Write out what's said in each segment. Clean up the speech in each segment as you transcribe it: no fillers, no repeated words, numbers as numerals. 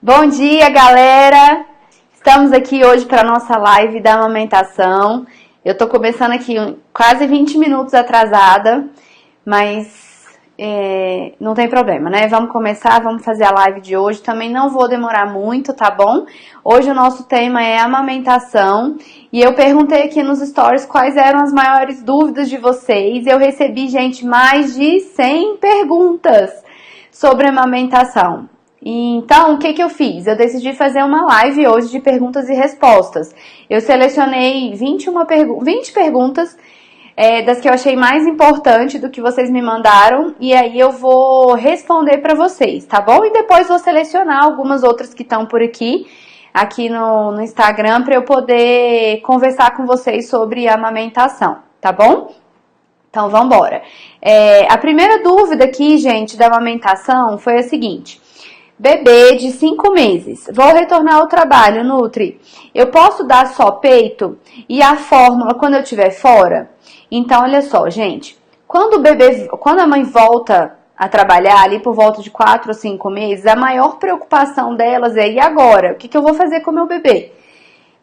Bom dia, galera! Estamos aqui hoje para a nossa live da amamentação. Eu tô começando aqui quase 20 minutos atrasada, mas não tem problema, né? Vamos começar, vamos fazer a live de hoje. Também não vou demorar muito, tá bom? Hoje o nosso tema é amamentação e eu perguntei aqui nos stories quais eram as maiores dúvidas de vocês. Eu recebi, gente, mais de 100 perguntas sobre amamentação. Então, o que eu fiz? Eu decidi fazer uma live hoje de perguntas e respostas. Eu selecionei 20 perguntas das que eu achei mais importante do que vocês me mandaram, e aí eu vou responder para vocês, tá bom? E depois vou selecionar algumas outras que estão por aqui no Instagram, para eu poder conversar com vocês sobre a amamentação, tá bom? Então, vamos embora. A primeira dúvida aqui, gente, da amamentação foi a seguinte: bebê de 5 meses, vou retornar ao trabalho, Nutri, eu posso dar só peito e a fórmula quando eu estiver fora? Então, olha só, gente, quando a mãe volta a trabalhar ali por volta de 4 ou 5 meses, a maior preocupação delas é: e agora? O que eu vou fazer com o meu bebê?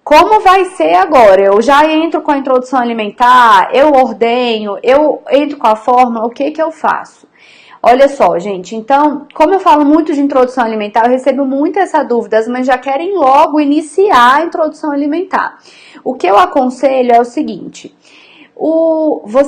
Como vai ser agora? Eu já entro com a introdução alimentar, eu ordenho, eu entro com a fórmula, o que eu faço? Olha só, gente, então, como eu falo muito de introdução alimentar, eu recebo muito essa dúvida, as mães já querem logo iniciar a introdução alimentar. O que eu aconselho é o seguinte: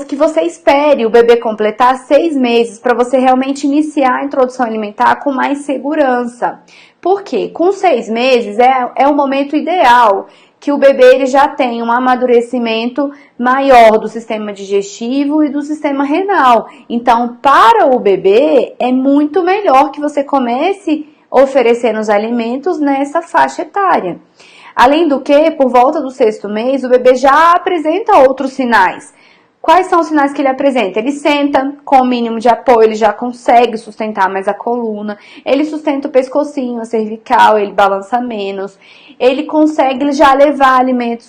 que você espere o bebê completar 6 meses para você realmente iniciar a introdução alimentar com mais segurança. Por quê? Com 6 meses é o momento ideal que o bebê ele já tem um amadurecimento maior do sistema digestivo e do sistema renal. Então, para o bebê, é muito melhor que você comece oferecendo os alimentos nessa faixa etária. Além do que, por volta do 6º mês, o bebê já apresenta outros sinais. Quais são os sinais que ele apresenta? Ele senta com o mínimo de apoio, ele já consegue sustentar mais a coluna, ele sustenta o pescocinho, a cervical, ele balança menos, ele consegue já levar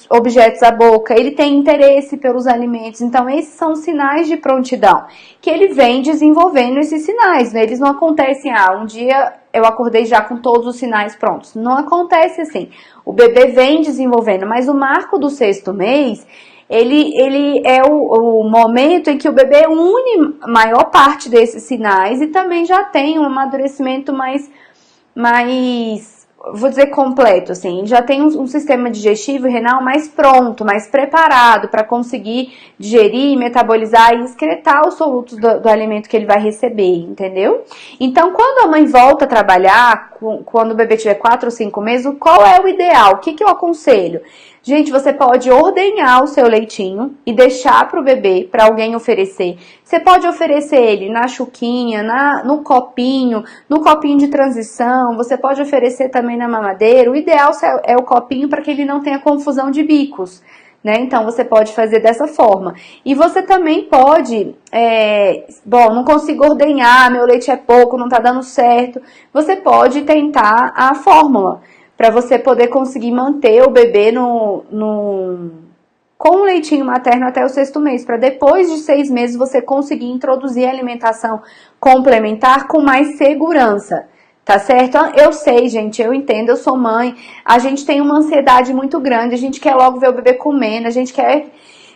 objetos à boca, ele tem interesse pelos alimentos. Então, esses são os sinais de prontidão, que ele vem desenvolvendo esses sinais, né? Eles não acontecem, um dia eu acordei já com todos os sinais prontos. Não acontece assim. O bebê vem desenvolvendo, mas o marco do 6º mês, ele é o momento em que o bebê une a maior parte desses sinais e também já tem um amadurecimento mais vou dizer, completo, assim. Já tem um sistema digestivo e renal mais pronto, mais preparado para conseguir digerir, metabolizar e excretar os solutos do alimento que ele vai receber, entendeu? Então, quando a mãe volta a trabalhar, quando o bebê tiver 4 ou 5 meses, qual é o ideal? O que eu aconselho? Gente, você pode ordenhar o seu leitinho e deixar para o bebê, para alguém oferecer. Você pode oferecer ele na chuquinha, no copinho de transição. Você pode oferecer também na mamadeira. O ideal é o copinho para que ele não tenha confusão de bicos, né? Então, você pode fazer dessa forma. E você também pode, não consigo ordenhar, meu leite é pouco, não tá dando certo. Você pode tentar a fórmula, para você poder conseguir manter o bebê com o leitinho materno até o 6º mês, para depois de 6 meses você conseguir introduzir a alimentação complementar com mais segurança, tá certo? Eu sei, gente, eu entendo, eu sou mãe, a gente tem uma ansiedade muito grande, a gente quer logo ver o bebê comendo, a gente quer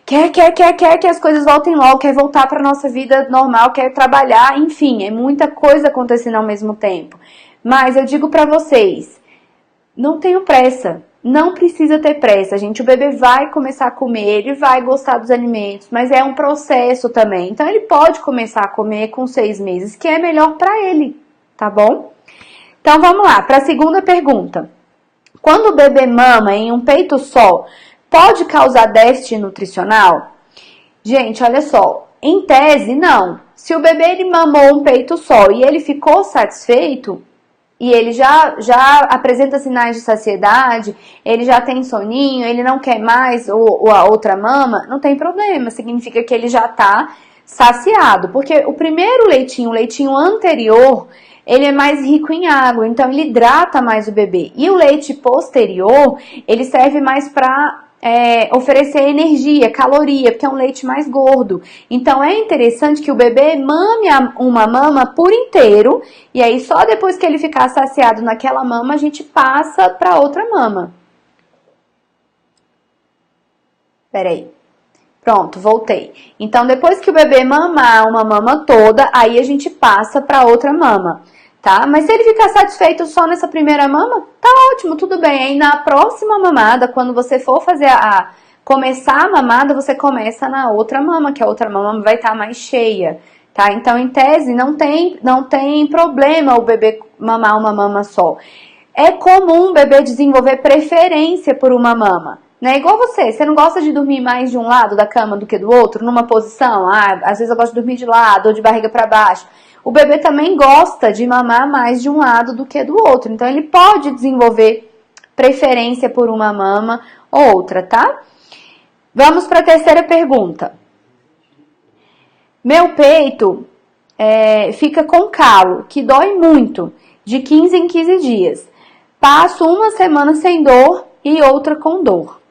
que as coisas voltem logo, quer voltar para nossa vida normal, quer trabalhar, enfim, é muita coisa acontecendo ao mesmo tempo. Mas eu digo para vocês, não tenho pressa, não precisa ter pressa, gente. O bebê vai começar a comer, ele vai gostar dos alimentos, mas é um processo também. Então, ele pode começar a comer com 6 meses, que é melhor para ele, tá bom? Então, vamos lá, para a segunda pergunta. Quando o bebê mama em um peito só, pode causar déficit nutricional? Gente, olha só, em tese, não. Se o bebê ele mamou um peito só e ele ficou satisfeito, e ele já apresenta sinais de saciedade, ele já tem soninho, ele não quer mais a outra mama, não tem problema, significa que ele já está saciado, porque o primeiro leitinho, o leitinho anterior, ele é mais rico em água, então ele hidrata mais o bebê, e o leite posterior, ele serve mais para oferecer energia, caloria, porque é um leite mais gordo. Então é interessante que o bebê mame uma mama por inteiro, e aí só depois que ele ficar saciado naquela mama, a gente passa para outra mama. Peraí. Pronto, voltei. Então, depois que o bebê mamar uma mama toda, aí a gente passa para outra mama, tá? Mas se ele ficar satisfeito só nessa primeira mama, tá ótimo, tudo bem. Aí na próxima mamada, quando você for fazer começar a mamada, você começa na outra mama, que a outra mama vai estar mais cheia, tá? Então, em tese, não tem problema o bebê mamar uma mama só. É comum o bebê desenvolver preferência por uma mama. Né? Igual você não gosta de dormir mais de um lado da cama do que do outro, numa posição? Às vezes eu gosto de dormir de lado ou de barriga para baixo. O bebê também gosta de mamar mais de um lado do que do outro. Então ele pode desenvolver preferência por uma mama ou outra, tá? Vamos para a terceira pergunta. Meu peito fica com calo, que dói muito, de 15 em 15 dias. Passo uma semana sem dor e outra com dor.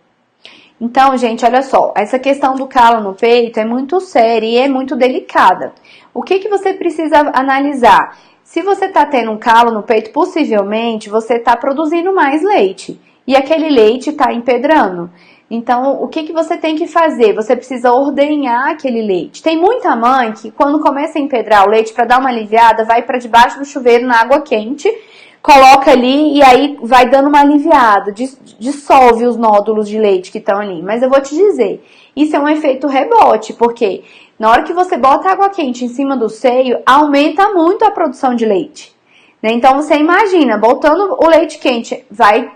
Então, gente, olha só, essa questão do calo no peito é muito séria e é muito delicada. O que você precisa analisar? Se você está tendo um calo no peito, possivelmente você está produzindo mais leite e aquele leite está empedrando. Então, o que você tem que fazer? Você precisa ordenhar aquele leite. Tem muita mãe que, quando começa a empedrar o leite, para dar uma aliviada, vai para debaixo do chuveiro na água quente, coloca ali e aí vai dando uma aliviada, dissolve os nódulos de leite que estão ali. Mas eu vou te dizer, isso é um efeito rebote, porque na hora que você bota água quente em cima do seio, aumenta muito a produção de leite. Né? Então você imagina, botando o leite quente, vai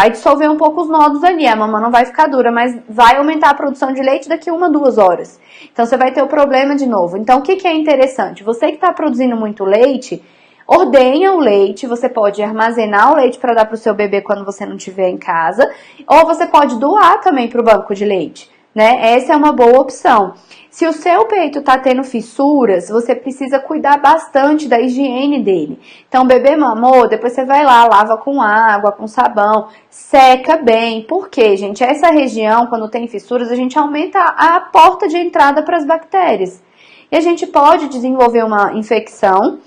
dissolver um pouco os nódulos ali, a mama não vai ficar dura, mas vai aumentar a produção de leite daqui 1, 2 horas. Então você vai ter o problema de novo. Então o que é interessante? Você que está produzindo muito leite, ordenha o leite, você pode armazenar o leite para dar para o seu bebê quando você não estiver em casa, ou você pode doar também para o banco de leite, né? Essa é uma boa opção. Se o seu peito está tendo fissuras, você precisa cuidar bastante da higiene dele. Então, o bebê mamou, depois você vai lá, lava com água, com sabão, seca bem. Por quê, gente? Essa região, quando tem fissuras, a gente aumenta a porta de entrada para as bactérias. E a gente pode desenvolver uma infecção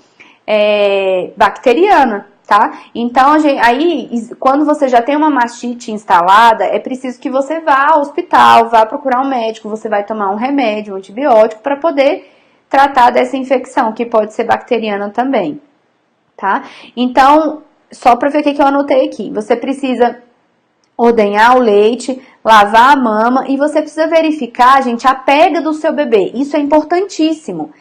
bacteriana, tá? Então, aí, quando você já tem uma mastite instalada, é preciso que você vá ao hospital, vá procurar um médico, você vai tomar um remédio, um antibiótico, para poder tratar dessa infecção, que pode ser bacteriana também, tá? Então, só para ver o que eu anotei aqui, você precisa ordenhar o leite, lavar a mama e você precisa verificar, gente, a pega do seu bebê. Isso é importantíssimo.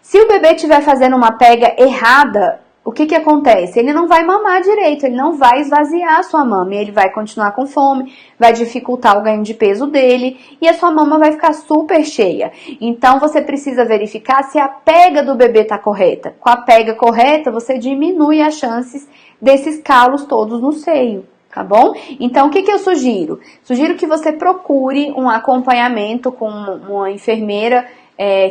Se o bebê estiver fazendo uma pega errada, o que acontece? Ele não vai mamar direito, ele não vai esvaziar a sua mama, ele vai continuar com fome, vai dificultar o ganho de peso dele e a sua mama vai ficar super cheia. Então, você precisa verificar se a pega do bebê está correta. Com a pega correta, você diminui as chances desses calos todos no seio, tá bom? Então, o que eu sugiro? Sugiro que você procure um acompanhamento com uma enfermeira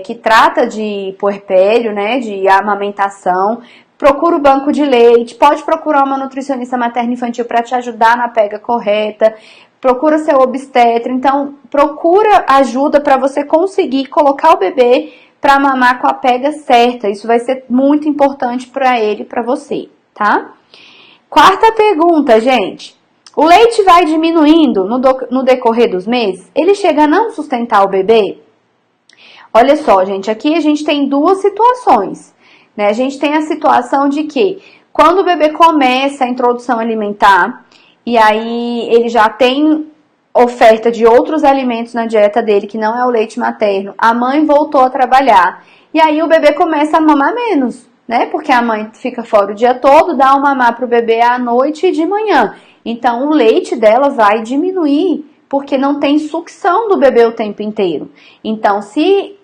que trata de puerpério, né, de amamentação. Procura o banco de leite, pode procurar uma nutricionista materno-infantil para te ajudar na pega correta, procura seu obstetra, então procura ajuda para você conseguir colocar o bebê para mamar com a pega certa, isso vai ser muito importante para ele e para você, tá? Quarta pergunta, gente, o leite vai diminuindo no decorrer dos meses? Ele chega a não sustentar o bebê? Olha só, gente, aqui a gente tem duas situações. A gente tem a situação de que quando o bebê começa a introdução alimentar e aí ele já tem oferta de outros alimentos na dieta dele, que não é o leite materno, a mãe voltou a trabalhar e aí o bebê começa a mamar menos, né? Porque a mãe fica fora o dia todo, dá um mamar para o bebê à noite e de manhã. Então o leite dela vai diminuir porque não tem sucção do bebê o tempo inteiro. Então,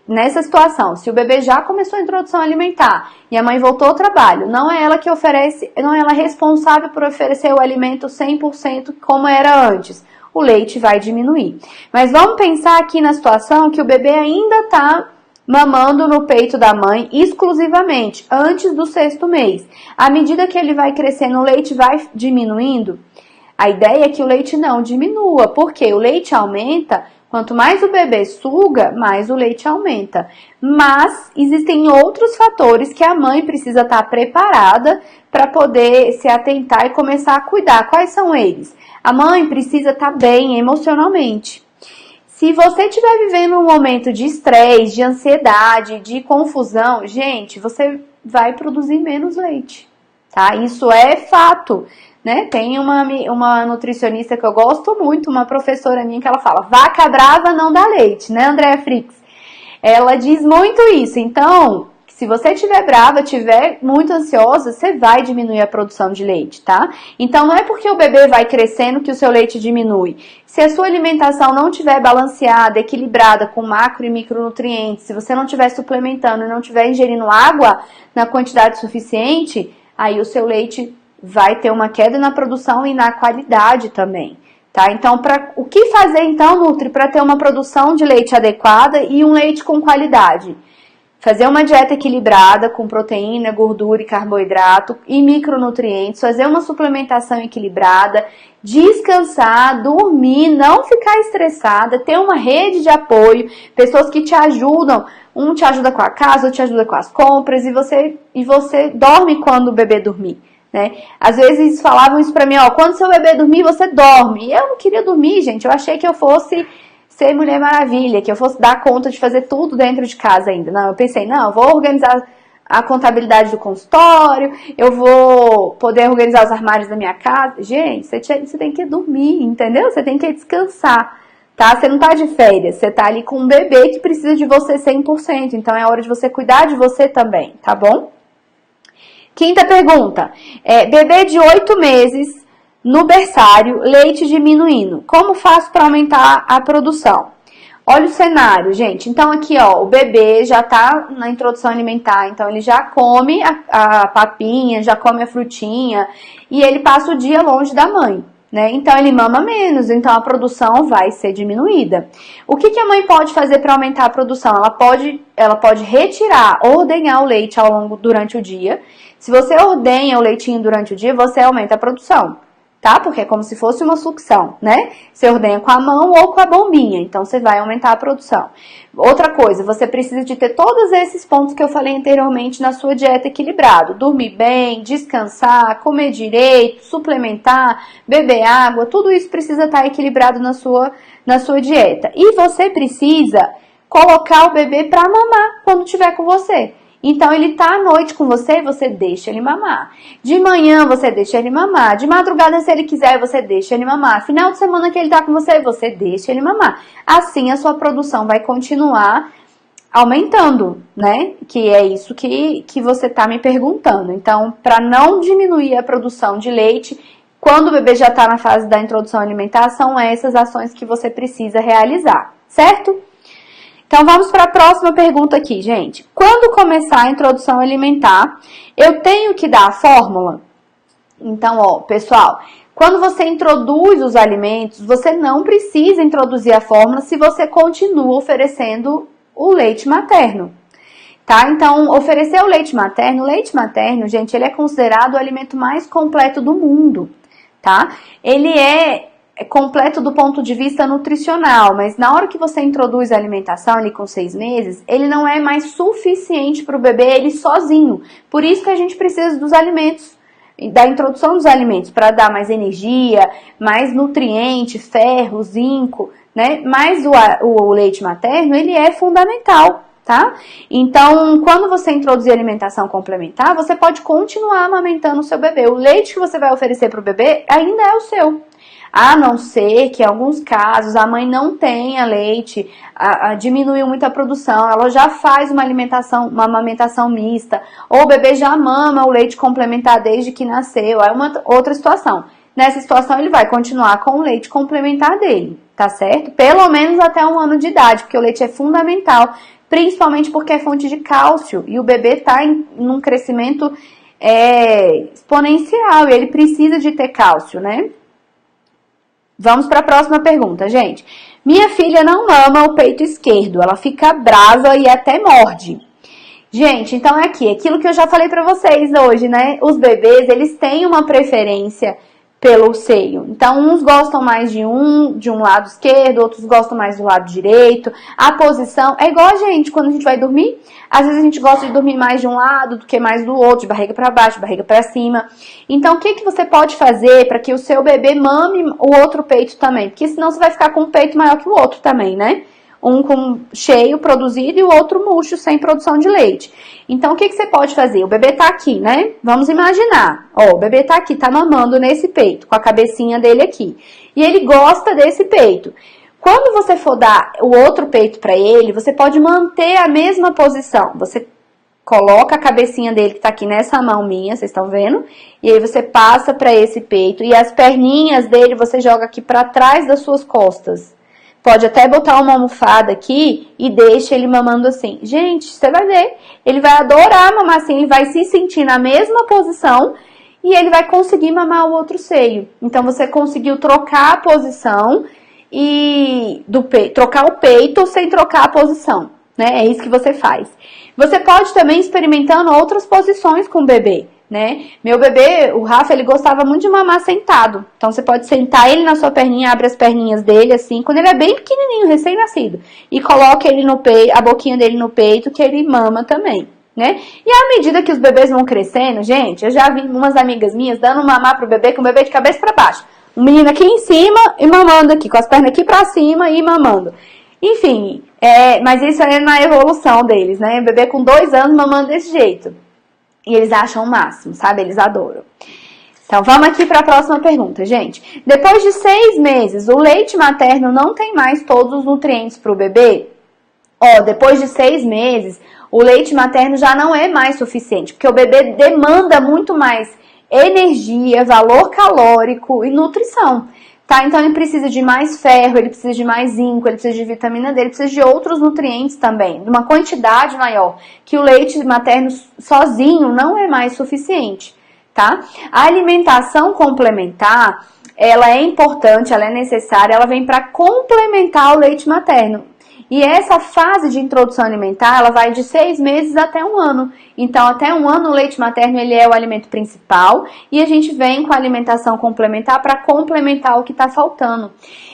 nessa situação, se o bebê já começou a introdução alimentar e a mãe voltou ao trabalho, não é ela que oferece, não é ela responsável por oferecer o alimento 100% como era antes. O leite vai diminuir. Mas vamos pensar aqui na situação que o bebê ainda está mamando no peito da mãe exclusivamente, antes do 6º mês. À medida que ele vai crescendo, o leite vai diminuindo. A ideia é que o leite não diminua, porque o leite aumenta, quanto mais o bebê suga, mais o leite aumenta. Mas existem outros fatores que a mãe precisa estar preparada para poder se atentar e começar a cuidar. Quais são eles? A mãe precisa estar bem emocionalmente. Se você estiver vivendo um momento de estresse, de ansiedade, de confusão, gente, você vai produzir menos leite, tá? Isso é fato, né? Tem uma nutricionista que eu gosto muito, uma professora minha, que ela fala: vaca brava não dá leite, né, Andréa Frix? Ela diz muito isso. Então, se você estiver brava, estiver muito ansiosa, você vai diminuir a produção de leite, tá? Então, não é porque o bebê vai crescendo que o seu leite diminui. Se a sua alimentação não estiver balanceada, equilibrada, com macro e micronutrientes, se você não estiver suplementando e não estiver ingerindo água na quantidade suficiente, aí o seu leite vai ter uma queda na produção e na qualidade também. Tá? Então, o que fazer então, Nutri, para ter uma produção de leite adequada e um leite com qualidade? Fazer uma dieta equilibrada com proteína, gordura e carboidrato e micronutrientes, fazer uma suplementação equilibrada, descansar, dormir, não ficar estressada, ter uma rede de apoio, pessoas que te ajudam, um te ajuda com a casa, outro te ajuda com as compras e você dorme quando o bebê dormir. Né? Às vezes falavam isso pra mim, ó, quando seu bebê dormir, você dorme. E eu não queria dormir, gente. Eu achei que eu fosse ser Mulher Maravilha, que eu fosse dar conta de fazer tudo dentro de casa ainda. Não, eu pensei, não, eu vou organizar a contabilidade do consultório, eu vou poder organizar os armários da minha casa. Gente, você tem que dormir, entendeu? Você tem que descansar, tá? Você não tá de férias, você tá ali com um bebê que precisa de você 100%. Então é hora de você cuidar de você também, tá bom? Quinta pergunta, bebê de 8 meses no berçário, leite diminuindo. Como faço para aumentar a produção? Olha o cenário, gente. Então aqui, ó, o bebê já tá na introdução alimentar, então ele já come a papinha, já come a frutinha e ele passa o dia longe da mãe, né? Então ele mama menos, então a produção vai ser diminuída. O que a mãe pode fazer para aumentar a produção? Ela pode retirar, ordenhar o leite durante o dia. Se você ordenha o leitinho durante o dia, você aumenta a produção, tá? Porque é como se fosse uma sucção, né? Você ordenha com a mão ou com a bombinha, então você vai aumentar a produção. Outra coisa, você precisa de ter todos esses pontos que eu falei anteriormente na sua dieta equilibrada. Dormir bem, descansar, comer direito, suplementar, beber água, tudo isso precisa estar equilibrado na sua dieta. E você precisa colocar o bebê para mamar quando estiver com você. Então, ele tá à noite com você, você deixa ele mamar. De manhã, você deixa ele mamar. De madrugada, se ele quiser, você deixa ele mamar. Final de semana que ele tá com você, você deixa ele mamar. Assim, a sua produção vai continuar aumentando, né? Que é isso que você tá me perguntando. Então, para não diminuir a produção de leite, quando o bebê já tá na fase da introdução alimentar, são essas ações que você precisa realizar, certo? Então, vamos para a próxima pergunta aqui, gente. Quando começar a introdução alimentar, eu tenho que dar a fórmula? Então, ó, pessoal, quando você introduz os alimentos, você não precisa introduzir a fórmula se você continua oferecendo o leite materno, tá? Então, oferecer o leite materno, gente, ele é considerado o alimento mais completo do mundo, tá? Ele é completo do ponto de vista nutricional, mas na hora que você introduz a alimentação ali com 6 meses, ele não é mais suficiente para o bebê ele sozinho. Por isso que a gente precisa dos alimentos, da introdução dos alimentos, para dar mais energia, mais nutriente, ferro, zinco, né? Mas o leite materno, ele é fundamental, tá? Então, quando você introduzir alimentação complementar, você pode continuar amamentando o seu bebê. O leite que você vai oferecer para o bebê ainda é o seu. A não ser que em alguns casos a mãe não tenha leite, diminuiu muito a produção, ela já faz uma amamentação mista, ou o bebê já mama o leite complementar desde que nasceu, é uma outra situação. Nessa situação ele vai continuar com o leite complementar dele, tá certo? Pelo menos até 1 ano de idade, porque o leite é fundamental, principalmente porque é fonte de cálcio, e o bebê está num crescimento exponencial, e ele precisa de ter cálcio, né? Vamos para a próxima pergunta, gente. Minha filha não mama o peito esquerdo, ela fica brava e até morde. Gente, então é aquilo que eu já falei para vocês hoje, né? Os bebês, eles têm uma preferência pelo seio. Então, uns gostam mais de um lado esquerdo, outros gostam mais do lado direito. A posição é igual a gente, quando a gente vai dormir. Às vezes a gente gosta de dormir mais de um lado do que mais do outro, de barriga para baixo, barriga para cima. Então, o que você pode fazer para que o seu bebê mame o outro peito também? Porque senão você vai ficar com um peito maior que o outro também, né? Um com cheio, produzido, e o outro murcho, sem produção de leite. Então, o que você pode fazer? O bebê tá aqui, né? Vamos imaginar. Ó, o bebê tá aqui, tá mamando nesse peito, com a cabecinha dele aqui. E ele gosta desse peito. Quando você for dar o outro peito pra ele, você pode manter a mesma posição. Você coloca a cabecinha dele, que tá aqui nessa mão minha, vocês estão vendo? E aí você passa pra esse peito. E as perninhas dele você joga aqui pra trás das suas costas. Pode até botar uma almofada aqui e deixa ele mamando assim. Gente, você vai ver, ele vai adorar mamar assim, ele vai se sentir na mesma posição e ele vai conseguir mamar o outro seio. Então, você conseguiu trocar a posição e trocar o peito sem trocar a posição, né? É isso que você faz. Você pode também experimentando outras posições com o bebê, né? Meu bebê, o Rafa, ele gostava muito de mamar sentado. Então, você pode sentar ele na sua perninha, abre as perninhas dele, assim, quando ele é bem pequenininho, recém-nascido. E coloca ele no peito, a boquinha dele no peito, que ele mama também, né? E à medida que os bebês vão crescendo, gente, eu já vi umas amigas minhas dando mamar pro bebê, com o bebê de cabeça pra baixo. Um menino aqui em cima e mamando aqui, com as pernas aqui pra cima e mamando. Enfim, mas isso é na evolução deles, né? O bebê com 2 anos mamando desse jeito. E eles acham o máximo, sabe? Eles adoram. Então, vamos aqui para a próxima pergunta, gente. Depois de 6 meses, o leite materno não tem mais todos os nutrientes para o bebê? Ó, depois de 6 meses, o leite materno já não é mais suficiente, porque o bebê demanda muito mais energia, valor calórico e nutrição. Tá? Então, ele precisa de mais ferro, ele precisa de mais zinco, ele precisa de vitamina D, ele precisa de outros nutrientes também, de uma quantidade maior, que o leite materno sozinho não é mais suficiente, tá? A alimentação complementar, ela é importante, ela é necessária, ela vem para complementar o leite materno. E essa fase de introdução alimentar, ela vai de 6 meses até 1 ano. Então, até 1 ano, o leite materno ele é o alimento principal e a gente vem com a alimentação complementar para complementar o que está faltando.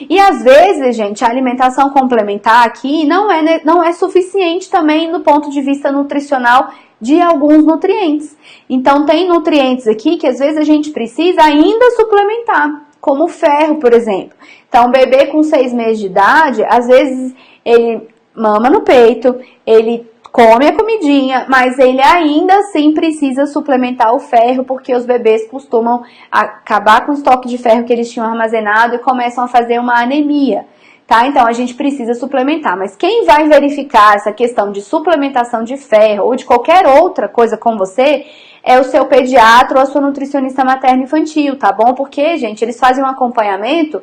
E às vezes, gente, a alimentação complementar aqui não é suficiente também do ponto de vista nutricional de alguns nutrientes. Então, tem nutrientes aqui que às vezes a gente precisa ainda suplementar, como o ferro, por exemplo. Então, o bebê com 6 meses de idade, às vezes ele mama no peito, ele come a comidinha, mas ele ainda assim precisa suplementar o ferro, porque os bebês costumam acabar com o estoque de ferro que eles tinham armazenado e começam a fazer uma anemia, tá? Então, a gente precisa suplementar. Mas quem vai verificar essa questão de suplementação de ferro ou de qualquer outra coisa com você é o seu pediatra ou a sua nutricionista materno-infantil, tá bom? Porque, gente, eles fazem um acompanhamento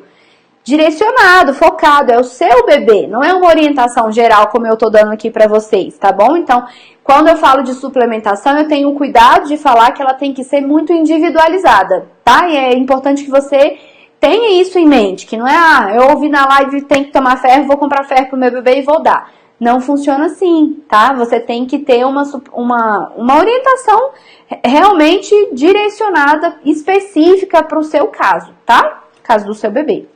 direcionado, focado, é o seu bebê, não é uma orientação geral como eu tô dando aqui pra vocês, tá bom? Então, quando eu falo de suplementação, eu tenho o cuidado de falar que ela tem que ser muito individualizada, tá? E é importante que você tenha isso em mente, que não é, eu ouvi na live, tem que tomar ferro, vou comprar ferro pro meu bebê e vou dar. Não funciona assim, tá? Você tem que ter uma orientação realmente direcionada, específica pro seu caso, tá? Caso do seu bebê.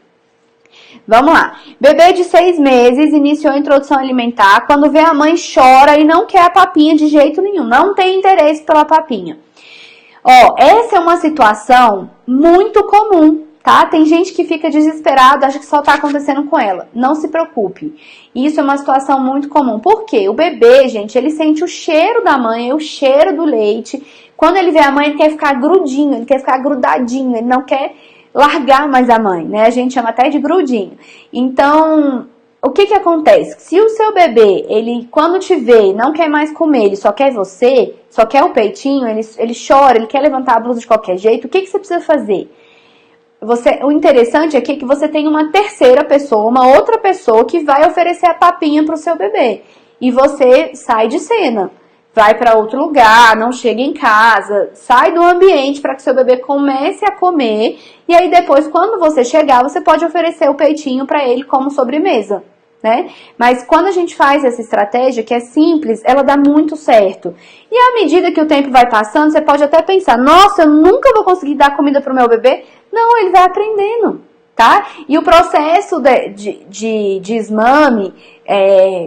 Vamos lá. Bebê de 6 meses iniciou a introdução alimentar. Quando vê a mãe chora e não quer a papinha de jeito nenhum. Não tem interesse pela papinha. Ó, essa é uma situação muito comum, tá? Tem gente que fica desesperada, acha que só tá acontecendo com ela. Não se preocupe. Isso é uma situação muito comum. Por quê? O bebê, gente, ele sente o cheiro da mãe, o cheiro do leite. Quando ele vê a mãe, ele quer ficar grudinho, ele quer ficar grudadinho, ele não quer largar mais a mãe, né? A gente chama até de grudinho. Então, o que acontece? Se o seu bebê, ele quando te vê, não quer mais comer, ele só quer você, só quer o peitinho, ele chora, ele quer levantar a blusa de qualquer jeito, o que você precisa fazer? O interessante aqui é que você tem uma terceira pessoa, uma outra pessoa que vai oferecer a papinha pro seu bebê. E você sai de cena. Vai para outro lugar, não chega em casa, sai do ambiente para que seu bebê comece a comer e aí depois, quando você chegar, você pode oferecer o peitinho para ele como sobremesa, né? Mas quando a gente faz essa estratégia, que é simples, ela dá muito certo. E à medida que o tempo vai passando, você pode até pensar, nossa, eu nunca vou conseguir dar comida pro meu bebê. Não, ele vai aprendendo, tá? E o processo de desmame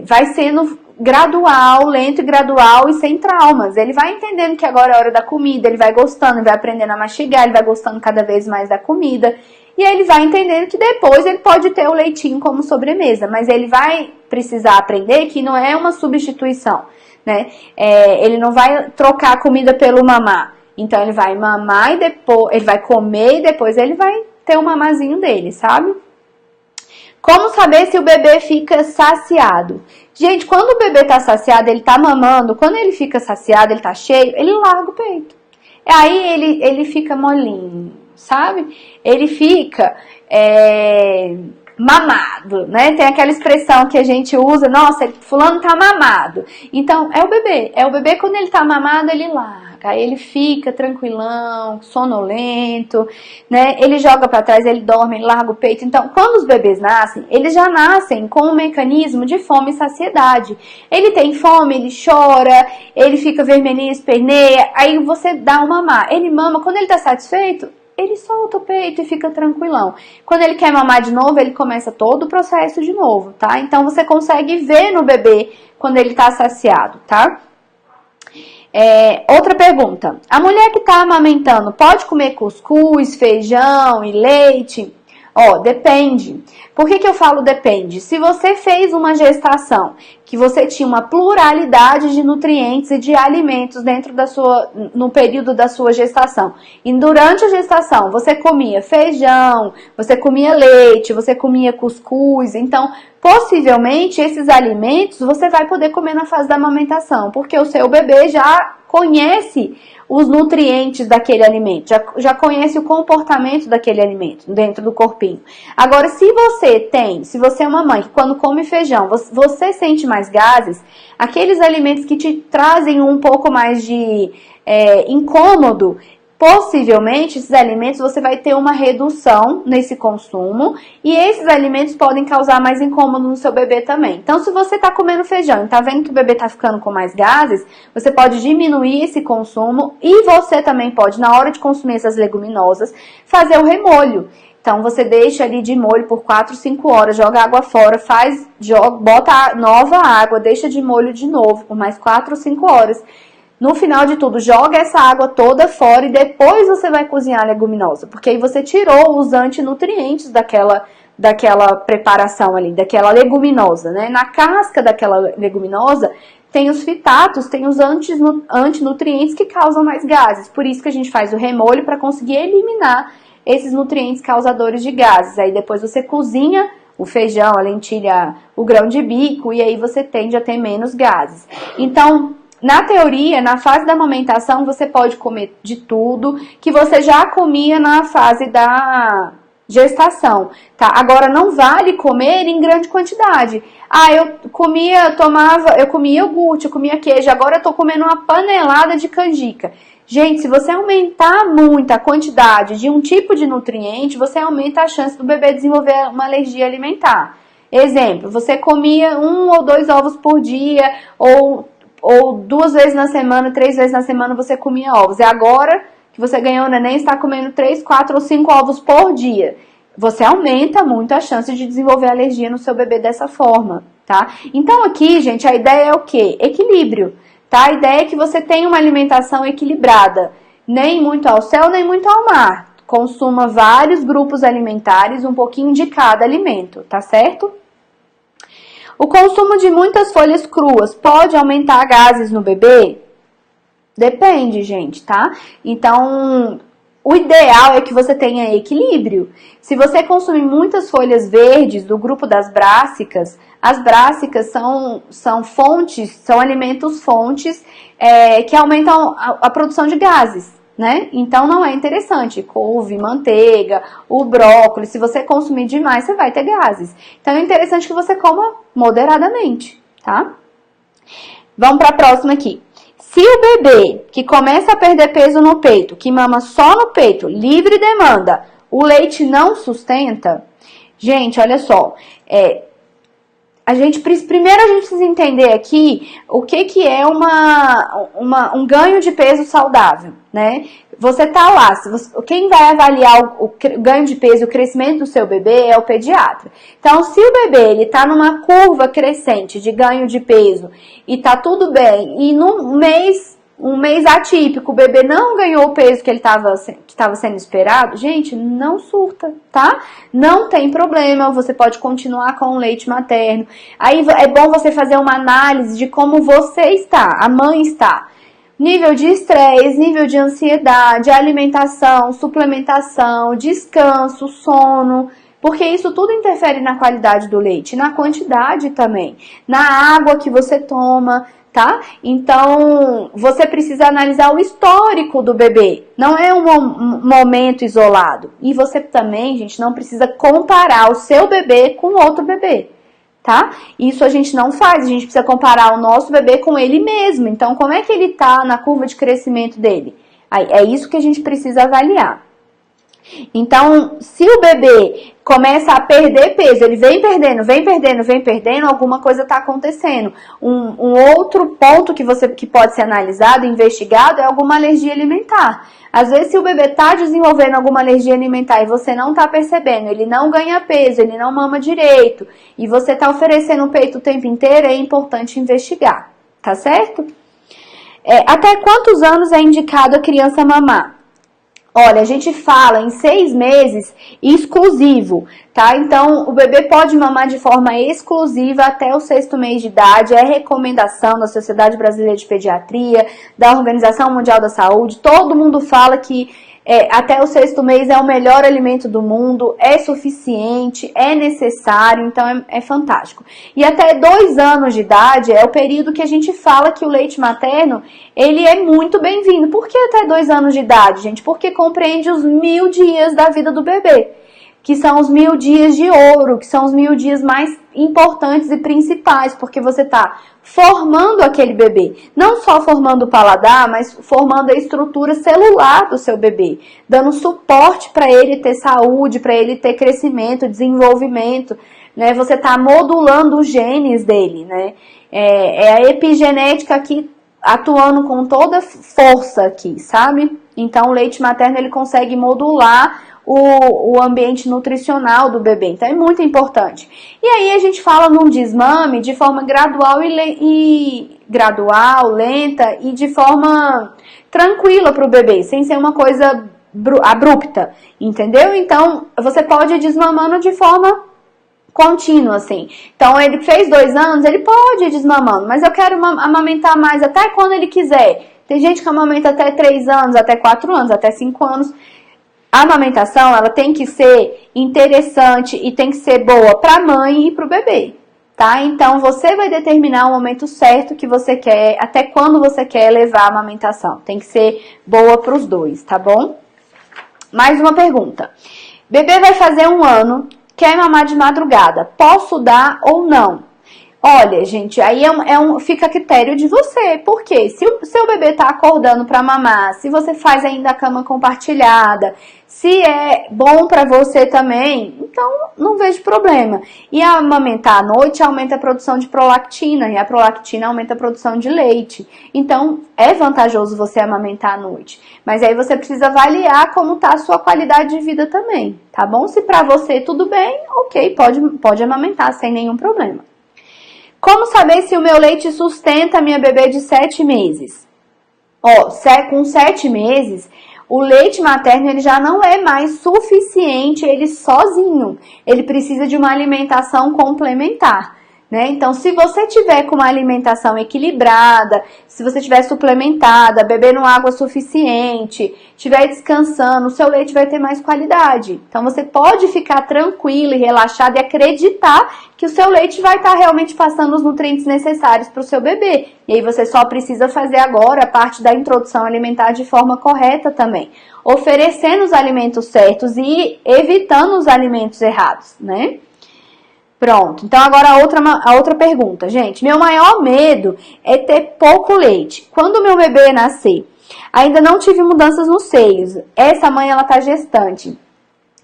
vai sendo gradual, lento e gradual e sem traumas. Ele vai entendendo que agora é a hora da comida, ele vai gostando, ele vai aprendendo a mastigar, ele vai gostando cada vez mais da comida. E aí ele vai entendendo que depois ele pode ter o leitinho como sobremesa, mas ele vai precisar aprender que não é uma substituição, né? Ele não vai trocar a comida pelo mamar. Então ele vai mamar e depois ele vai comer e depois ele vai ter o mamazinho dele, sabe? Como saber se o bebê fica saciado? Gente, quando o bebê tá saciado, ele tá mamando, quando ele fica saciado, ele tá cheio, ele larga o peito. Aí ele fica molinho, sabe? Ele fica mamado, né? Tem aquela expressão que a gente usa, nossa, fulano tá mamado. Então, é o bebê quando ele tá mamado, ele larga. Aí ele fica tranquilão, sonolento, né? Ele joga pra trás, ele dorme, ele larga o peito. Então, quando os bebês nascem, eles já nascem com um mecanismo de fome e saciedade. Ele tem fome, ele chora, ele fica vermelhinho, esperneia, aí você dá um mamar. Ele mama, quando ele tá satisfeito, ele solta o peito e fica tranquilão. Quando ele quer mamar de novo, ele começa todo o processo de novo, tá? Então, você consegue ver no bebê quando ele tá saciado, tá? Outra pergunta. A mulher que está amamentando pode comer cuscuz, feijão e leite? Depende. Por que eu falo depende? Se você fez uma gestação que você tinha uma pluralidade de nutrientes e de alimentos no período da sua gestação, e durante a gestação você comia feijão, você comia leite, você comia cuscuz, então possivelmente esses alimentos você vai poder comer na fase da amamentação, porque o seu bebê já conhece os nutrientes daquele alimento, já conhece o comportamento daquele alimento dentro do corpinho. Agora, se você é uma mãe que quando come feijão, você sente mais gases, aqueles alimentos que te trazem um pouco mais de incômodo, possivelmente esses alimentos você vai ter uma redução nesse consumo e esses alimentos podem causar mais incômodo no seu bebê também. Então, se você está comendo feijão e está vendo que o bebê está ficando com mais gases, você pode diminuir esse consumo e você também pode, na hora de consumir essas leguminosas, fazer o remolho. Então, você deixa ali de molho por 4, 5 horas, joga água fora, bota nova água, deixa de molho de novo por mais 4 ou 5 horas. No final de tudo, joga essa água toda fora e depois você vai cozinhar a leguminosa, porque aí você tirou os antinutrientes daquela preparação ali, daquela leguminosa, né? Na casca daquela leguminosa tem os fitatos, tem os antinutrientes que causam mais gases. Por isso que a gente faz o remolho para conseguir eliminar esses nutrientes causadores de gases. Aí depois você cozinha o feijão, a lentilha, o grão de bico e aí você tende a ter menos gases. Então, na teoria, na fase da amamentação, você pode comer de tudo que você já comia na fase da gestação, tá? Agora, não vale comer em grande quantidade. Eu comia iogurte, eu comia queijo, agora eu tô comendo uma panelada de canjica. Gente, se você aumentar muito a quantidade de um tipo de nutriente, você aumenta a chance do bebê desenvolver uma alergia alimentar. Exemplo, você comia 1 ou 2 ovos por dia, ou 2 vezes na semana, 3 vezes na semana você comia ovos. E agora que você ganhou o neném, está comendo 3, 4 ou 5 ovos por dia. Você aumenta muito a chance de desenvolver alergia no seu bebê dessa forma, tá? Então aqui, gente, a ideia é o quê? Equilíbrio, tá? A ideia é que você tenha uma alimentação equilibrada. Nem muito ao céu, nem muito ao mar. Consuma vários grupos alimentares, um pouquinho de cada alimento, tá certo? O consumo de muitas folhas cruas pode aumentar gases no bebê? Depende, gente, tá? Então, o ideal é que você tenha equilíbrio. Se você consumir muitas folhas verdes do grupo das brássicas, as brássicas são fontes, são alimentos fontes que aumentam a produção de gases, né? Então não é interessante. Couve, manteiga, o brócolis, se você consumir demais, você vai ter gases. Então é interessante que você coma moderadamente, tá? Vamos para a próxima aqui. Se o bebê que começa a perder peso no peito, que mama só no peito, livre demanda, o leite não sustenta, gente, olha só, primeiro a gente precisa entender aqui o que é um ganho de peso saudável, né? Você tá lá, quem vai avaliar o ganho de peso e o crescimento do seu bebê é o pediatra. Então, se o bebê ele tá numa curva crescente de ganho de peso e tá tudo bem, e um mês atípico, o bebê não ganhou o peso que estava sendo esperado, gente, não surta, tá? Não tem problema, você pode continuar com o leite materno. Aí é bom você fazer uma análise de como você está, a mãe está. Nível de estresse, nível de ansiedade, alimentação, suplementação, descanso, sono, porque isso tudo interfere na qualidade do leite, na quantidade também, na água que você toma, tá? Então, você precisa analisar o histórico do bebê, não é um momento isolado. E você também, gente, não precisa comparar o seu bebê com outro bebê. Tá? Isso a gente não faz, a gente precisa comparar o nosso bebê com ele mesmo. Então, como é que ele tá na curva de crescimento dele? Aí, é isso que a gente precisa avaliar. Então, se o bebê começa a perder peso, ele vem perdendo, alguma coisa está acontecendo. Um outro ponto que pode ser analisado, investigado, é alguma alergia alimentar. Às vezes, se o bebê está desenvolvendo alguma alergia alimentar e você não está percebendo, ele não ganha peso, ele não mama direito, e você está oferecendo o peito o tempo inteiro, é importante investigar, tá certo? Até quantos anos é indicado a criança mamar? Olha, a gente fala em 6 meses exclusivo, tá? Então, o bebê pode mamar de forma exclusiva até o 6º mês de idade. É recomendação da Sociedade Brasileira de Pediatria, da Organização Mundial da Saúde. Todo mundo fala que até o 6º mês é o melhor alimento do mundo, é suficiente, é necessário, então é fantástico. E até 2 anos de idade é o período que a gente fala que o leite materno, ele é muito bem-vindo. Por que até 2 anos de idade, gente? Porque compreende os 1000 dias da vida do bebê, que são os 1000 dias de ouro, que são os 1000 dias mais importantes e principais, porque você está formando aquele bebê. Não só formando o paladar, mas formando a estrutura celular do seu bebê, dando suporte para ele ter saúde, para ele ter crescimento, desenvolvimento, né? Você está modulando os genes dele, né? É a epigenética aqui atuando com toda força aqui, sabe? Então, o leite materno, ele consegue modular o ambiente nutricional do bebê. Então, é muito importante. E aí, a gente fala num desmame de forma gradual, lenta e de forma tranquila para o bebê, sem ser uma coisa abrupta, entendeu? Então, você pode ir desmamando de forma contínua, assim. Então, ele fez 2 anos, ele pode ir desmamando, mas eu quero amamentar mais até quando ele quiser. Tem gente que amamenta até 3 anos, até 4 anos, até 5 anos. A amamentação, ela tem que ser interessante e tem que ser boa para a mãe e para o bebê, tá? Então, você vai determinar o momento certo que você quer, até quando você quer levar a amamentação. Tem que ser boa para os dois, tá bom? Mais uma pergunta. Bebê vai fazer 1 ano, quer mamar de madrugada, posso dar ou não? Olha, gente, aí fica a critério de você. Por quê? Se o seu bebê tá acordando para mamar, se você faz ainda a cama compartilhada, se é bom para você também, então não vejo problema. E amamentar à noite aumenta a produção de prolactina, e a prolactina aumenta a produção de leite. Então, é vantajoso você amamentar à noite. Mas aí você precisa avaliar como tá a sua qualidade de vida também, tá bom? Se para você tudo bem, ok, pode amamentar sem nenhum problema. Como saber se o meu leite sustenta a minha bebê de 7 meses? Com 7 meses, o leite materno ele já não é mais suficiente ele sozinho. Ele precisa de uma alimentação complementar, né? Então, se você tiver com uma alimentação equilibrada, se você tiver suplementada, bebendo água suficiente, estiver descansando, o seu leite vai ter mais qualidade. Então, você pode ficar tranquilo e relaxado e acreditar que o seu leite vai estar realmente passando os nutrientes necessários para o seu bebê. E aí, você só precisa fazer agora a parte da introdução alimentar de forma correta também. Oferecendo os alimentos certos e evitando os alimentos errados, né? Pronto, então agora a outra pergunta, gente. Meu maior medo é ter pouco leite. Quando o meu bebê nascer, ainda não tive mudanças nos seios. Essa mãe, ela tá gestante.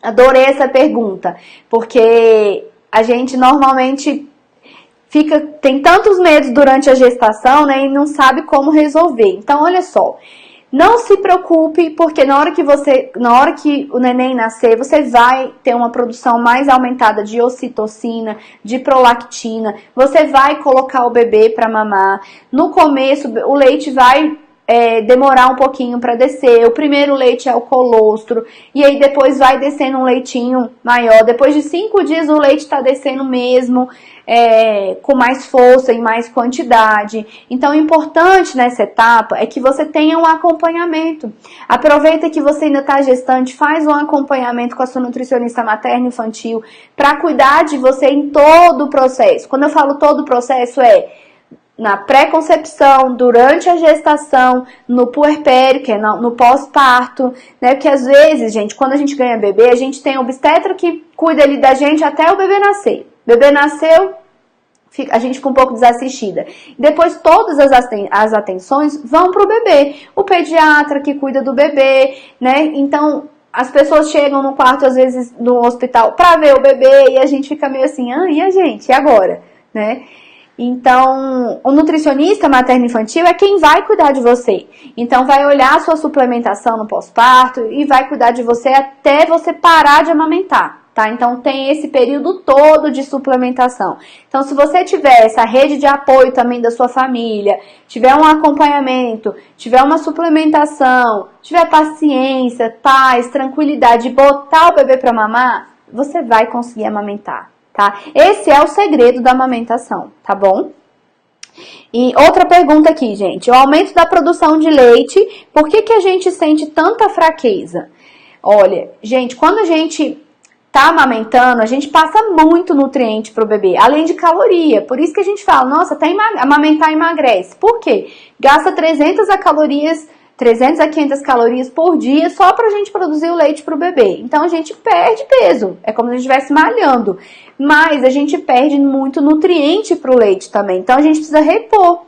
Adorei essa pergunta, porque a gente normalmente tem tantos medos durante a gestação, né, e não sabe como resolver. Então, olha só, não se preocupe, porque na hora que o neném nascer, você vai ter uma produção mais aumentada de ocitocina, de prolactina, você vai colocar o bebê para mamar. No começo, o leite vai demorar um pouquinho para descer. O primeiro leite é o colostro, e aí depois vai descendo um leitinho maior. Depois de 5 dias o leite está descendo mesmo, com mais força e mais quantidade. Então, o importante nessa etapa é que você tenha um acompanhamento. Aproveita que você ainda está gestante, faz um acompanhamento com a sua nutricionista materna infantil para cuidar de você em todo o processo. Quando eu falo todo o processo, na pré-concepção, durante a gestação, no puerpério, que é no pós-parto, né? Porque às vezes, gente, quando a gente ganha bebê, a gente tem obstetra que cuida ali da gente até o bebê nascer. O bebê nasceu, a gente fica um pouco desassistida. Depois todas as atenções vão pro bebê. O pediatra que cuida do bebê, né? Então, as pessoas chegam no quarto, às vezes, no hospital, pra ver o bebê, e a gente fica meio assim, e a gente? E agora? Né? Então, o nutricionista materno-infantil é quem vai cuidar de você. Então, vai olhar a sua suplementação no pós-parto e vai cuidar de você até você parar de amamentar, tá? Então, tem esse período todo de suplementação. Então, se você tiver essa rede de apoio também da sua família, tiver um acompanhamento, tiver uma suplementação, tiver paciência, paz, tranquilidade, de botar o bebê para mamar, você vai conseguir amamentar. Tá? Esse é o segredo da amamentação, tá bom? E outra pergunta aqui, gente. O aumento da produção de leite, por que a gente sente tanta fraqueza? Olha, gente, quando a gente tá amamentando, a gente passa muito nutriente pro bebê, além de caloria. Por isso que a gente fala, nossa, até amamentar emagrece. Por quê? Gasta 300 a 500 calorias por dia só pra gente produzir o leite pro bebê. Então, a gente perde peso. É como se a gente estivesse malhando. Mas a gente perde muito nutriente pro leite também. Então, a gente precisa repor.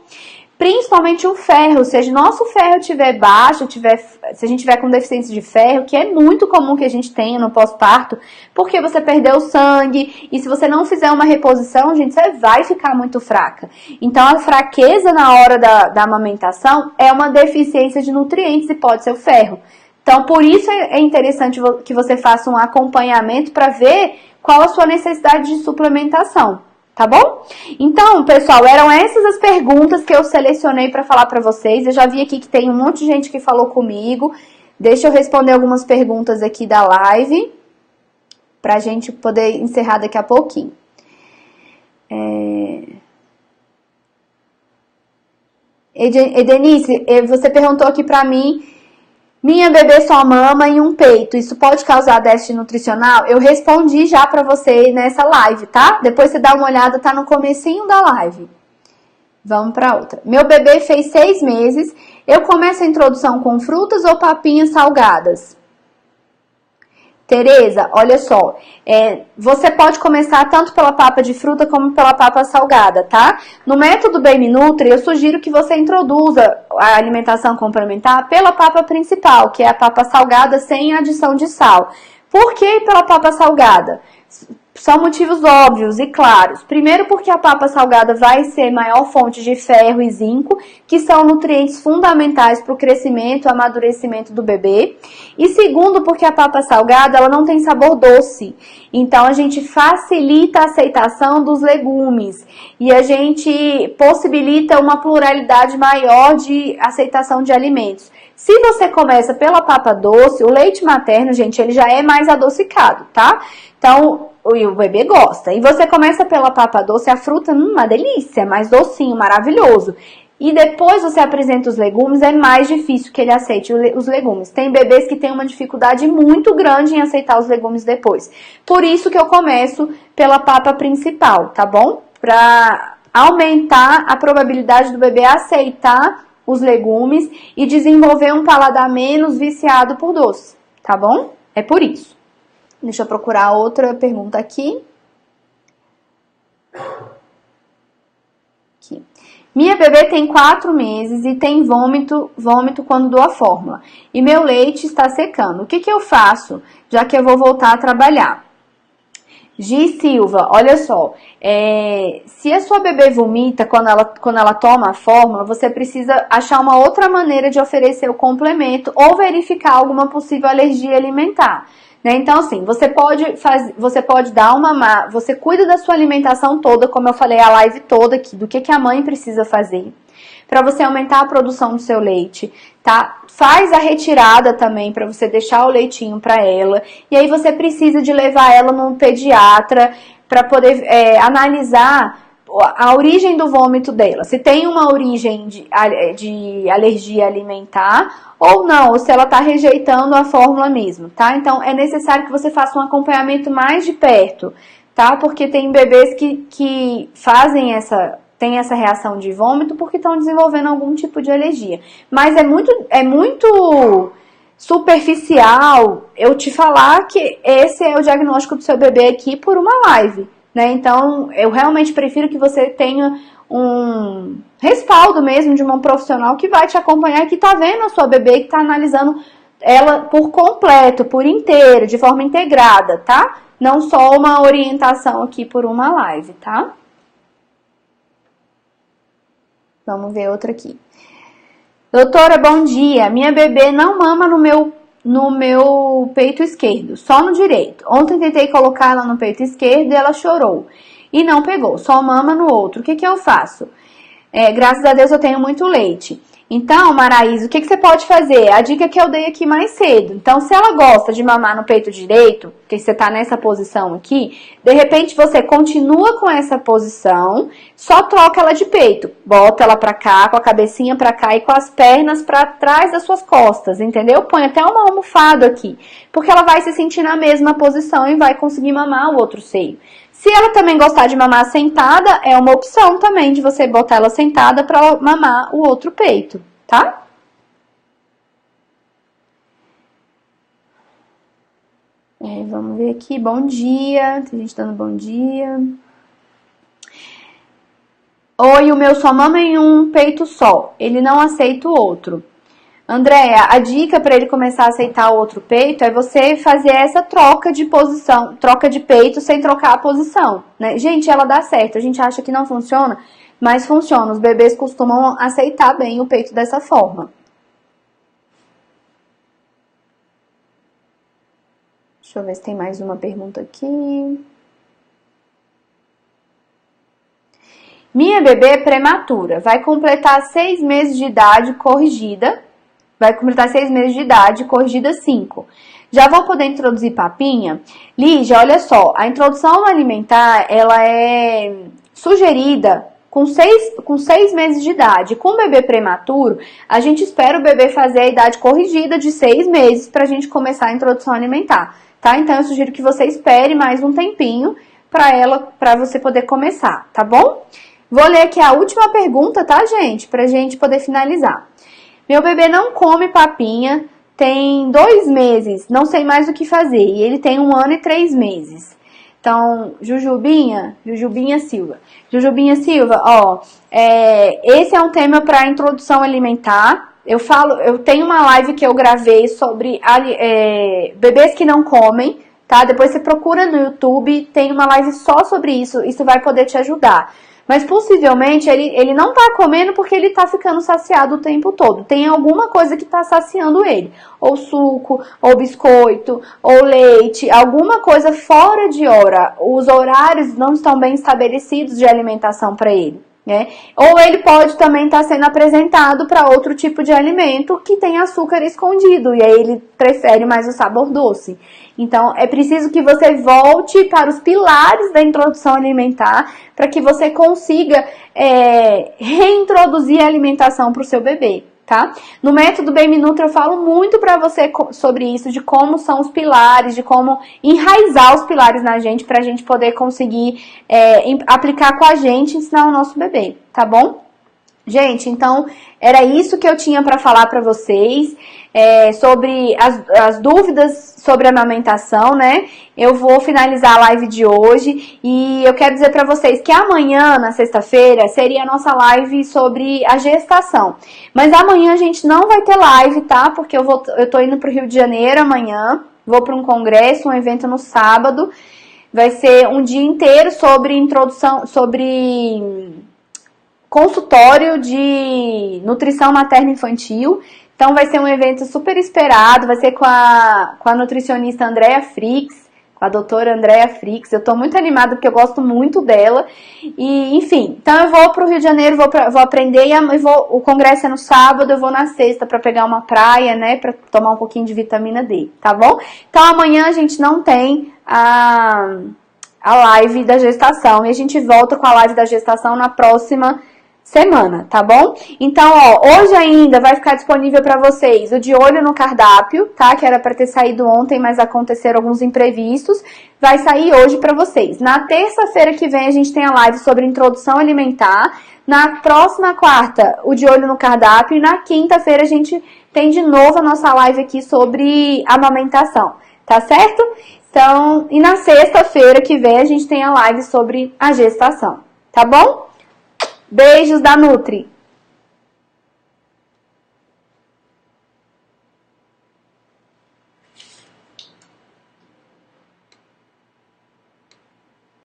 Principalmente o ferro. Se o nosso ferro estiver baixo, se a gente tiver com deficiência de ferro, que é muito comum que a gente tenha no pós-parto, porque você perdeu sangue, e se você não fizer uma reposição, gente, você vai ficar muito fraca. Então, a fraqueza na hora da amamentação é uma deficiência de nutrientes e pode ser o ferro. Então, por isso é interessante que você faça um acompanhamento para ver qual a sua necessidade de suplementação. Tá bom? Então, pessoal, eram essas as perguntas que eu selecionei para falar para vocês. Eu já vi aqui que tem um monte de gente que falou comigo. Deixa eu responder algumas perguntas aqui da live, pra gente poder encerrar daqui a pouquinho. Edenice, você perguntou aqui pra mim, minha bebê só mama em um peito, isso pode causar déficit nutricional? Eu respondi já pra você nessa live, tá? Depois você dá uma olhada, tá no comecinho da live. Vamos pra outra. Meu bebê fez 6 meses, eu começo a introdução com frutas ou papinhas salgadas? Tereza, olha só, você pode começar tanto pela papa de fruta como pela papa salgada, tá? No método Baby Nutri, eu sugiro que você introduza a alimentação complementar pela papa principal, que é a papa salgada sem adição de sal. Por que pela papa salgada? São motivos óbvios e claros. Primeiro, porque a papa salgada vai ser maior fonte de ferro e zinco, que são nutrientes fundamentais para o crescimento e amadurecimento do bebê. E segundo, porque a papa salgada ela não tem sabor doce. Então, a gente facilita a aceitação dos legumes e a gente possibilita uma pluralidade maior de aceitação de alimentos. Se você começa pela papa doce, o leite materno, gente, ele já é mais adocicado, tá? Então, o bebê gosta. E você começa pela papa doce, a fruta, uma delícia, mais docinho, maravilhoso. E depois você apresenta os legumes, é mais difícil que ele aceite os legumes. Tem bebês que têm uma dificuldade muito grande em aceitar os legumes depois. Por isso que eu começo pela papa principal, tá bom? Pra aumentar a probabilidade do bebê aceitar os legumes e desenvolver um paladar menos viciado por doce, tá bom? É por isso. Deixa eu procurar outra pergunta aqui. Minha bebê tem 4 meses e tem vômito quando dou a fórmula. E meu leite está secando. O que eu faço, já que eu vou voltar a trabalhar? Gi Silva, olha só, se a sua bebê vomita quando ela toma a fórmula, você precisa achar uma outra maneira de oferecer o complemento ou verificar alguma possível alergia alimentar. Né? Então, assim, você pode dar você cuida da sua alimentação toda, como eu falei a live toda aqui, do que a mãe precisa fazer para você aumentar a produção do seu leite, tá? Faz a retirada também para você deixar o leitinho para ela. E aí você precisa de levar ela num pediatra para poder analisar a origem do vômito dela. Se tem uma origem de alergia alimentar ou não, ou se ela está rejeitando a fórmula mesmo, tá? Então é necessário que você faça um acompanhamento mais de perto, tá? Porque tem bebês que tem essa reação de vômito porque estão desenvolvendo algum tipo de alergia. Mas é muito superficial eu te falar que esse é o diagnóstico do seu bebê aqui por uma live, né? Então, eu realmente prefiro que você tenha um respaldo mesmo de uma profissional que vai te acompanhar, que tá vendo a sua bebê, que tá analisando ela por completo, por inteiro, de forma integrada, tá? Não só uma orientação aqui por uma live, tá? Vamos ver outra aqui. Doutora, bom dia. Minha bebê não mama no meu peito esquerdo, só no direito. Ontem tentei colocar ela no peito esquerdo e ela chorou. E não pegou, só mama no outro. O que eu faço? Graças a Deus eu tenho muito leite. Então, Maraísa, o que você pode fazer? A dica que eu dei aqui mais cedo. Então, se ela gosta de mamar no peito direito, que você tá nessa posição aqui, de repente você continua com essa posição, só troca ela de peito. Bota ela pra cá, com a cabecinha pra cá e com as pernas pra trás das suas costas, entendeu? Põe até uma almofada aqui, porque ela vai se sentir na mesma posição e vai conseguir mamar o outro seio. Se ela também gostar de mamar sentada, é uma opção também de você botar ela sentada para mamar o outro peito, tá? Vamos ver aqui, bom dia, tem gente dando bom dia. Oi, o meu só mama em um peito só, ele não aceita o outro. Andréia, a dica para ele começar a aceitar o outro peito é você fazer essa troca de posição, troca de peito sem trocar a posição, né? Gente, ela dá certo, a gente acha que não funciona, mas funciona. Os bebês costumam aceitar bem o peito dessa forma. Deixa eu ver se tem mais uma pergunta aqui. Minha bebê é prematura, vai completar 6 meses de idade corrigida. Vai completar 6 meses de idade, corrigida 5. Já vou poder introduzir papinha? Lígia, olha só, a introdução alimentar, ela é sugerida com 6 meses de idade. Com o bebê prematuro, a gente espera o bebê fazer a idade corrigida de 6 meses para a gente começar a introdução alimentar, tá? Então, eu sugiro que você espere mais um tempinho para você poder começar, tá bom? Vou ler aqui a última pergunta, tá, gente? Pra gente poder finalizar. Meu bebê não come papinha, tem 2 meses, não sei mais o que fazer. E ele tem 1 ano e 3 meses. Então, Jujubinha Silva. Jujubinha Silva, ó, esse é um tema para introdução alimentar. Eu tenho uma live que eu gravei sobre bebês que não comem, tá? Depois você procura no YouTube, tem uma live só sobre isso, isso vai poder te ajudar. Mas possivelmente ele não tá comendo porque ele tá ficando saciado o tempo todo. Tem alguma coisa que tá saciando ele. Ou suco, ou biscoito, ou leite, alguma coisa fora de hora. Os horários não estão bem estabelecidos de alimentação para ele, né? Ou ele pode também estar sendo apresentado para outro tipo de alimento que tem açúcar escondido. E aí ele prefere mais o sabor doce. Então, é preciso que você volte para os pilares da introdução alimentar para que você consiga reintroduzir a alimentação para o seu bebê, tá? No método Baby Nutri eu falo muito para você sobre isso, de como são os pilares, de como enraizar os pilares na gente para a gente poder conseguir aplicar com a gente e ensinar o nosso bebê, tá bom? Gente, então, era isso que eu tinha para falar para vocês, sobre as dúvidas sobre a amamentação, né? Eu vou finalizar a live de hoje e eu quero dizer para vocês que amanhã, na sexta-feira, seria a nossa live sobre a gestação. Mas amanhã a gente não vai ter live, tá? Porque eu tô indo pro Rio de Janeiro amanhã, vou para um congresso, um evento no sábado. vai ser um dia inteiro sobre introdução, sobre consultório de nutrição materno-infantil. Então vai ser um evento super esperado, vai ser com a nutricionista Andrea Frix, com a doutora Andrea Frix. Eu tô muito animada porque eu gosto muito dela. E, enfim, então eu vou pro Rio de Janeiro, vou aprender, o congresso é no sábado, eu vou na sexta pra pegar uma praia, né, pra tomar um pouquinho de vitamina D, tá bom? Então amanhã a gente não tem a live da gestação e a gente volta com a live da gestação na próxima semana, tá bom? Então, ó, hoje ainda vai ficar disponível para vocês o de olho no cardápio, tá? Que era para ter saído ontem, mas aconteceram alguns imprevistos. Vai sair hoje para vocês. Na terça-feira que vem a gente tem a live sobre introdução alimentar. Na próxima quarta, o de olho no cardápio. E na quinta-feira a gente tem de novo a nossa live aqui sobre amamentação, tá certo? Então, e na sexta-feira que vem a gente tem a live sobre a gestação, tá bom? Beijos da Nutri!